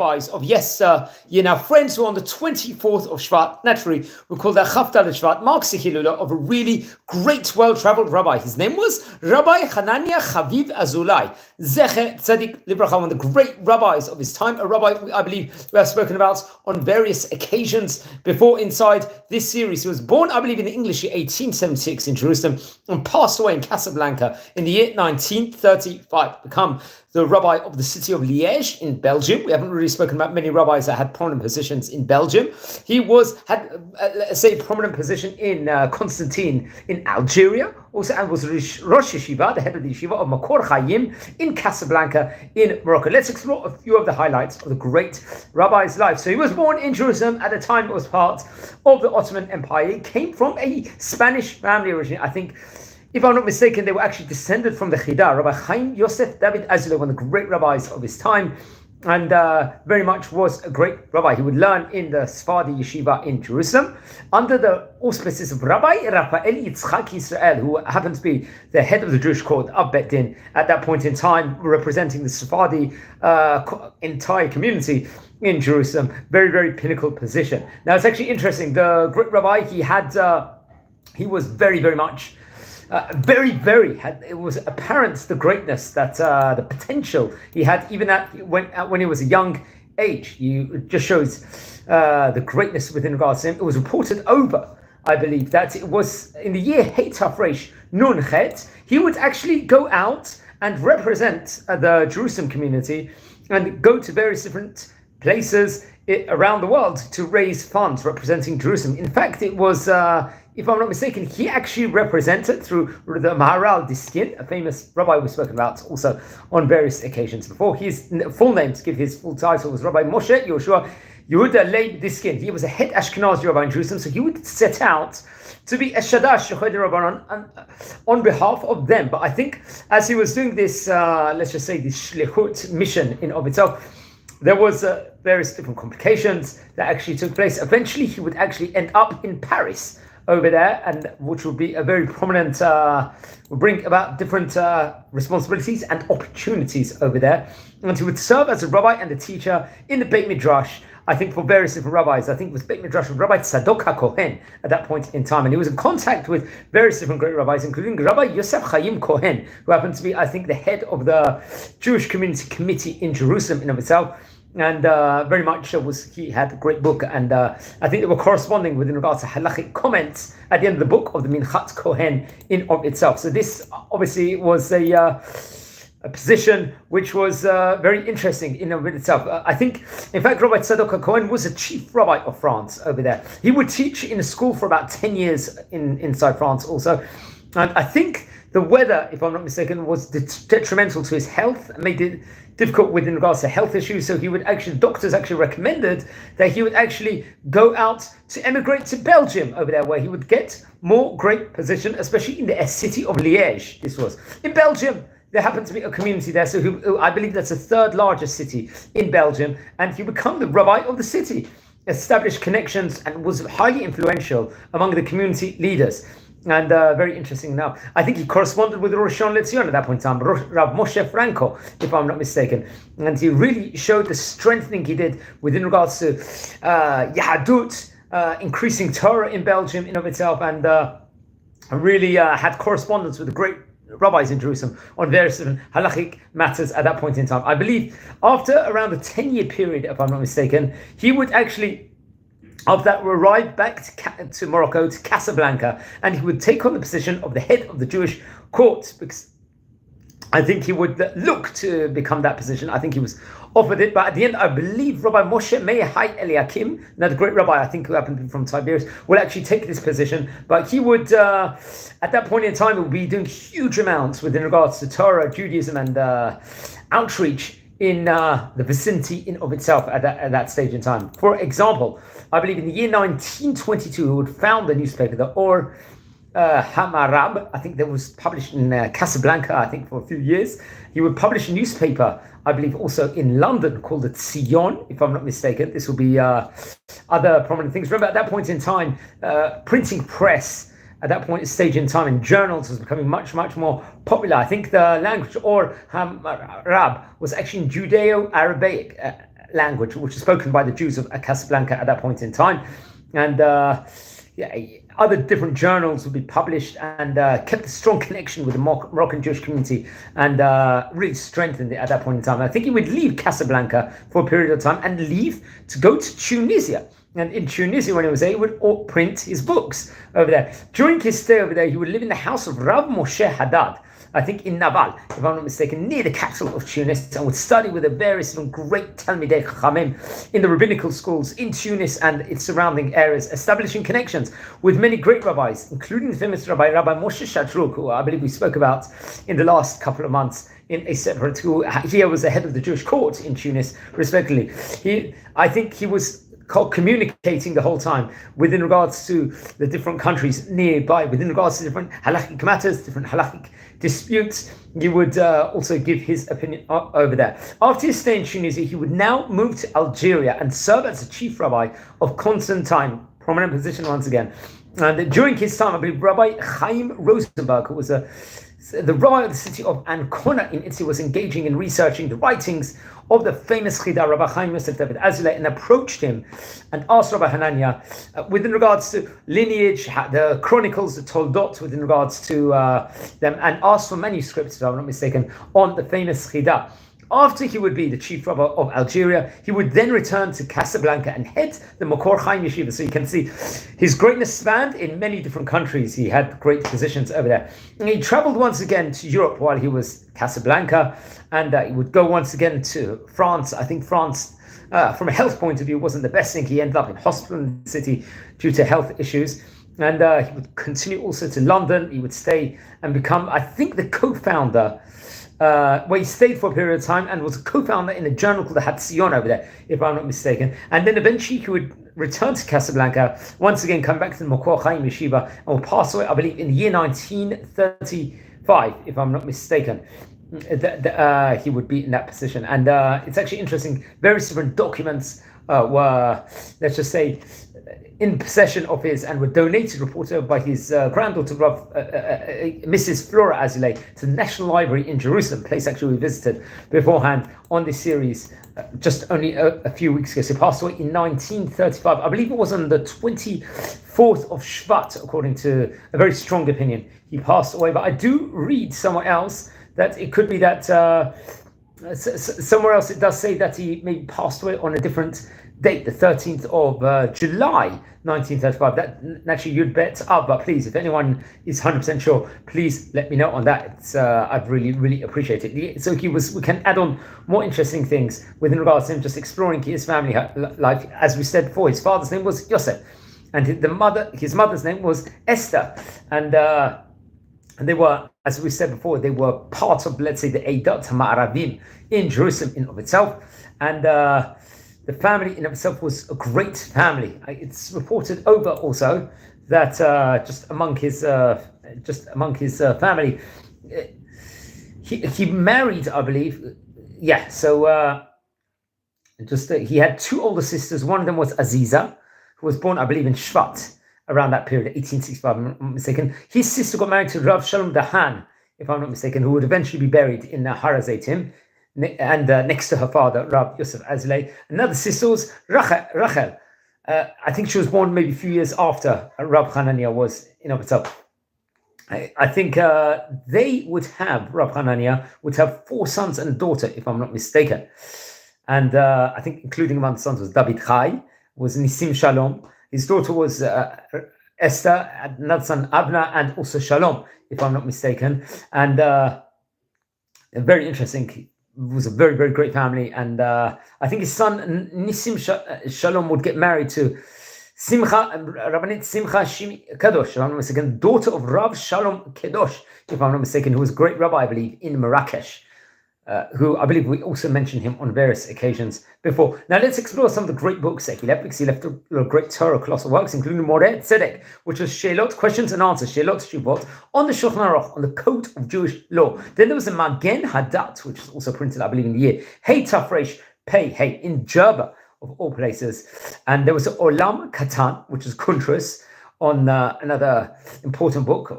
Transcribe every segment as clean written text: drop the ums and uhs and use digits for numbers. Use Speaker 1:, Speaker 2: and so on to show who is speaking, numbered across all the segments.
Speaker 1: Of now friends who on the 24th of Shvat, naturally we call that Chavtal Shvat, marks the Hilula of a really great well-traveled rabbi. His name was Rabbi Hananiah Chaviv Azulai, Zecher Tzadik Libracha, one of the great rabbis of his time, a rabbi I believe we have spoken about on various occasions before inside this series. He was born, I believe, in the English year 1876 in Jerusalem and passed away in Casablanca in the year 1935, become the rabbi of the city of Liège in Belgium. We haven't really spoken about many rabbis that had prominent positions in Belgium. He had a prominent position in Costantine in Algeria, also, and was Rosh Yeshiva, the head of the Yeshiva of Makor Xayim in Casablanca in Morocco. Let's explore a few of the highlights of the great rabbi's life. So he was born in Jerusalem at a time it was part of the Ottoman Empire. He came from a Spanish family originally. I think, if I'm not mistaken, they were actually descended from the Chida, Rabbi Chaim Yosef David Azulai, one of the great rabbis of his time, and very much was a great rabbi. He would learn in the Sephardi Yeshiva in Jerusalem under the auspices of Rabbi Raphael Yitzchak Israel, who happened to be the head of the Jewish court of Bet Din at that point in time, representing the Sephardi entire community in Jerusalem. Very, very pinnacle position. Now, it's actually interesting. The great rabbi, he was very, very much it was apparent the greatness that the potential he had even when he was a young age. It just shows the greatness within regards to him. It was reported over, I believe, that it was in the year Heit Hafresh Nun Chet, he would actually go out and represent the Jerusalem community and go to various different places around the world to raise funds representing Jerusalem. In fact, it was if I'm not mistaken, he actually represented through the Maharal Diskin, a famous rabbi we've spoken about also on various occasions before. His full name, to give his full title, was Rabbi Moshe Yoshua Yehuda Leib Diskin. He was a head Ashkenazi rabbi in Jerusalem, so he would set out to be a Shadash Shechod Rabbanon on behalf of them. But I think as he was doing this, let's just say this Shlichut mission in of itself, there was various different complications that actually took place. Eventually, he would actually end up in Paris over there, and which would be a very prominent, will bring about different responsibilities and opportunities over there. And he would serve as a rabbi and a teacher in the Beit Midrash, I think, for various different rabbis. I think it was Beit Midrash of Rabbi Tzadok HaKohen at that point in time. And he was in contact with various different great rabbis, including Rabbi Yosef Chaim Kohen, who happened to be, I think, the head of the Jewish Community Committee in Jerusalem in of itself. And very much he had a great book, and I think they were corresponding with in regards to halachic comments at the end of the book of the Minchat Kohen in of itself. So this obviously was a position which was very interesting in of itself. I think, in fact, Rabbi Tzadok Kohen was a chief rabbi of France over there. He would teach in a school for about 10 years inside France also, and I think the weather, if I'm not mistaken, was detrimental to his health and made it difficult within regards to health issues. So doctors actually recommended that he would actually go out to emigrate to Belgium over there, where he would get more great position, especially in the city of Liège. This was in Belgium. There happened to be a community there, so I believe that's the third largest city in Belgium, and he became the rabbi of the city, established connections, and was highly influential among the community leaders. And very interesting now. I think he corresponded with Rosh LeZion at that point in time, Rav Moshe Franco, if I'm not mistaken. And he really showed the strengthening he did within regards to Yahadut, increasing Torah in Belgium in of itself, and really had correspondence with the great rabbis in Jerusalem on various different halachic matters at that point in time. I believe after around a 10-year period, if I'm not mistaken, he would actually of that arrived back to Morocco, to Casablanca, and he would take on the position of the head of the Jewish court, because I think he would look to become that position. I think he was offered it, but at the end, I believe Rabbi Moshe Meir Hai Eliakim, another great rabbi, I think, who happened to be from Tiberias, will actually take this position. But he would, at that point in time, he would be doing huge amounts within regards to Torah, Judaism, and outreach in the vicinity in of itself at that stage in time. For example, I believe in the year 1922, he would found the newspaper, the Or Hamarab. I think that was published in Casablanca, I think, for a few years. He would publish a newspaper, I believe, also in London called the Tzion, if I'm not mistaken. This will be other prominent things. Remember, at that point in time, printing press at that point, stage in time, in journals was becoming much, much more popular. I think the language or Arab was actually in Judeo-Arabic language, which was spoken by the Jews of Casablanca at that point in time. And other different journals would be published, and kept a strong connection with the Moroccan Jewish community, and really strengthened it at that point in time. I think he would leave Casablanca for a period of time and leave to go to Tunisia. And in Tunisia, when he was there, he would print his books over there. During his stay over there, he would live in the house of Rav Moshe Haddad, I think in Naval, if I'm not mistaken, near the capital of Tunis, and would study with the various great Talmidei Chachamim in the rabbinical schools in Tunis and its surrounding areas, establishing connections with many great rabbis, including the famous Rabbi Moshe Shatruk, who I believe we spoke about in the last couple of months in a separate school. He was the head of the Jewish court in Tunis, respectively. I think he was communicating the whole time within regards to the different countries nearby, within regards to different halakhic matters, different halakhic disputes. He would also give his opinion over there. After his stay in Tunisia, he would now move to Algeria and serve as the chief rabbi of Costantine, prominent position once again. And during his time, I believe Rabbi Chaim Rosenberg, who was the rabbi of the city of Ancona in Italy, was engaging in researching the writings of the famous Chida, Rabbi Chaim Yosef David Azulai, and approached him and asked Rabbi Hananiah within regards to lineage, the chronicles, the Toldot, within regards to them, and asked for manuscripts, if I'm not mistaken, on the famous Chida. After he would be the chief rabbi of Algeria, he would then return to Casablanca and head the Makor Chaim Yeshiva. So you can see his greatness spanned in many different countries. He had great positions over there. And he traveled once again to Europe while he was Casablanca, and he would go once again to France. I think France, from a health point of view, wasn't the best thing. He ended up in hospital in the city due to health issues. And he would continue also to London. He would stay and become, I think, the co-founder, where he stayed for a period of time and was a co-founder in a journal called the Hatzion over there, if I'm not mistaken. And then eventually he would return to Casablanca, once again come back to the Makor Chaim Yeshiva, and will pass away, I believe, in the year 1935, if I'm not mistaken. He would be in that position. And it's actually interesting, various different documents were, let's just say, in possession of his and were donated, reported by his granddaughter, Mrs. Flora Azulai, to the National Library in Jerusalem, place actually we visited beforehand on this series just only a few weeks ago. So he passed away in 1935. I believe it was on the 24th of Shvat, according to a very strong opinion. He passed away, but I do read somewhere else that it could be that somewhere else it does say that he maybe passed away on a different date, the 13th of July 1935. That naturally you'd bet up, but please, if anyone is 100% sure, please let me know on that. It's I'd really appreciate it. So we can add on more interesting things within regards to him, just exploring his family life. As we said before, his father's name was Yosef, and his mother's name was Esther, and they were, as we said before, they were part of, let's say, the Eidat Ma'aravim in Jerusalem in of itself, and the family in itself was a great family. It's reported over also that just among his family, he married, I believe. Yeah, so he had two older sisters. One of them was Aziza, who was born, I believe, in Shvat around that period, 1865, if I'm not mistaken. His sister got married to Rav Shalom Dahan, if I'm not mistaken, who would eventually be buried in Har HaZeitim, and next to her father, Rav Yosef Azulai. Another sister was Rachel. I think she was born maybe a few years after Rav Hananiah was in of itself. I think they would have, Rav Hananiah would have 4 sons and a daughter, if I'm not mistaken. And I think including among the sons was David Chai, was Nisim Shalom. His daughter was Esther, another son Abna, and also Shalom, if I'm not mistaken. And very interesting. It was a very, very great family. And I think his son Nisim Shalom would get married to Rabbanit Simcha Shimi Kadosh, if I'm not mistaken, daughter of Rav Shalom Kedosh, if I'm not mistaken, who was a great rabbi, I believe, in Marrakesh. Who I believe we also mentioned him on various occasions before. Now let's explore some of the great books that he left, because he left a great Torah, colossal works, including Moreh Tzedek, which was Sheilot, questions and answers, Sheilot Shuvot, on the Shulchan Aruch, on the code of Jewish law. Then there was a Magen Hadat, which was also printed, I believe, in the year Hey Tafresh Pei Hey in Jerba, of all places. And there was an Olam Katan, which is Kuntras, on another important book,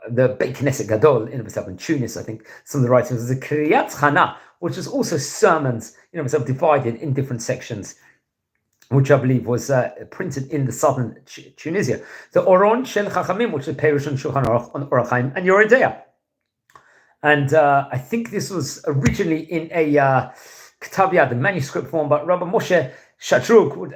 Speaker 1: the Beit Knesset Gadol in itself in Tunis. I think some of the writings was a Kriyat Chana, which is also sermons himself divided in different sections, which I believe was printed in the southern Tunisia. The Oron Shel Chachamim, which is Perush and Shulchan Aruch on Orach Chaim and Yoreh Deah. And I think this was originally in a Ketav Yad, the manuscript form, but Rabbi Moshe Shatruk would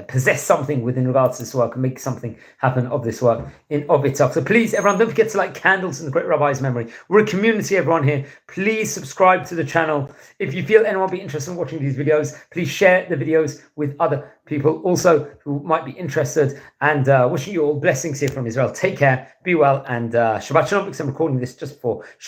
Speaker 1: possess something within regards to this work and make something happen of this work of itself. So please, everyone, don't forget to light candles in the great Rabbi's memory. We're a community, everyone here. Please subscribe to the channel. If you feel anyone will be interested in watching these videos, please share the videos with other people also who might be interested. And wishing you all blessings here from Israel. Take care, be well, and Shabbat Shalom, because I'm recording this just for Shabbat.